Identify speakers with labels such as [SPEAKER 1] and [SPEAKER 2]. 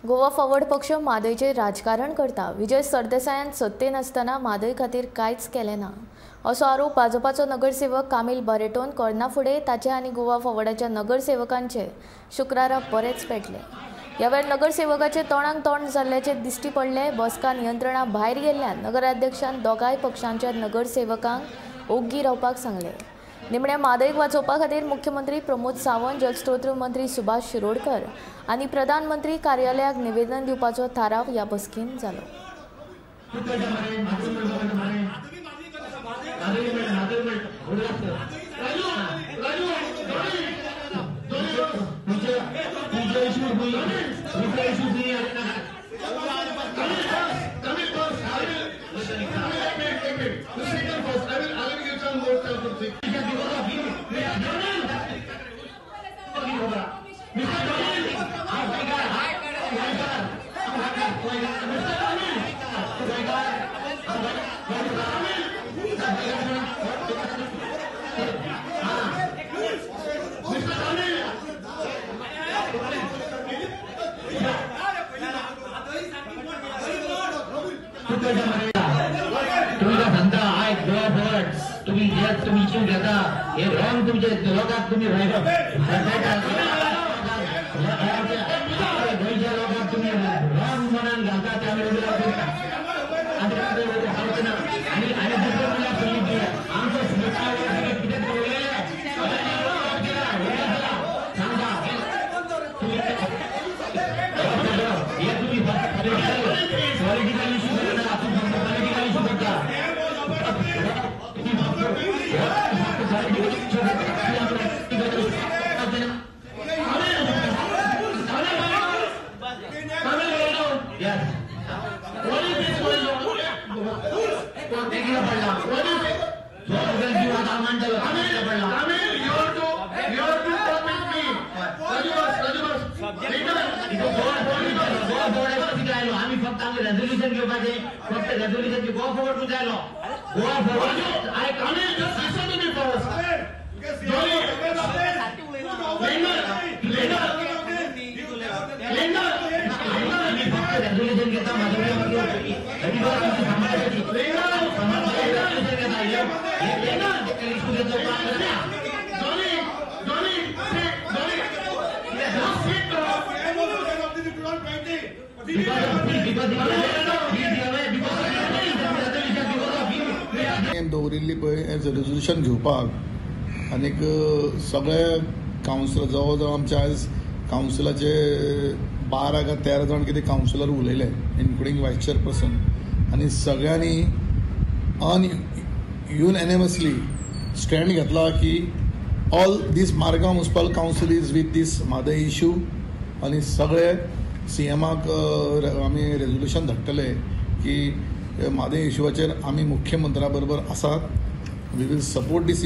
[SPEAKER 1] Goa forward पक्ष म्हादयचेर राजकारण करता। विजय सरदेसायान सत्तेन आसतना म्हादय खातीर कांयच केलें ना असो आरोप भाजपाचो नगरसेवक कामील बारेटोन करना फुडें ताचे आनी गोवा फॉरवर्डाच्या नगरसेवकांचे शुक्रारा बरेच पेटले। ह्या वेळार नगरसेवकाचे तोंडाक तोंड जाल्ल्याचे दिश्टी पडले। बसका नियंत्रणा भायर गेल्ल्यान नगराध्यक्षान दोगांय पक्षांच्या नगरसेवकांक ओग्गी रावपाक सांगले। निमण्या म्हादयक वाचोवपा खातीर मुख्यमंत्री प्रमोद सावंत, जलस्रोत मंत्री सुभाष शिरोडकर आनी प्रधानमंत्री कार्यालयाक निवेदन दिवपाचो थाराव ह्या बसकेंत जालो।
[SPEAKER 2] तुम्ही सांगता आय गोवा फॉरवर्ड तुम्ही इच्छून घेता हे रॉंग तुमचे लोकांक तुम्ही गोयच्या लोकांक तुम्ही रॉंग मनान घालता त्यामुळे आम्ही फक्त आम्ही रेझोल्यूशन घेवपाचे फक्त रेझोल्यूशनची गोवा फॉरवर्ड जायलो गोवा फॉरवर्ड आय कामील just listen to me first आम्ही फक्त रेझोल्यूशन घेता
[SPEAKER 3] दवरिल्ली पळय रेझोल्यूशन घेवपाक आनीक सगळे कावन्सिलर जवळ जवळ आमचे आयज कावन्सिलाचे 12 काय 13 जण कितें कावन्सिलर उलयले इन्क्लुडींग वायस चेअरपर्सन आनी सगळ्यांनी युनॅनिमसली स्टँड घेतला की all this Margao municipal council is with this Mhadei issue आनी सगळे सीएमाक आमी रेझोल्यूशन धाडटले की म्हादय इश्यूवाचेर आमी मुख्यमंत्र्या बरोबर आसात. We will support this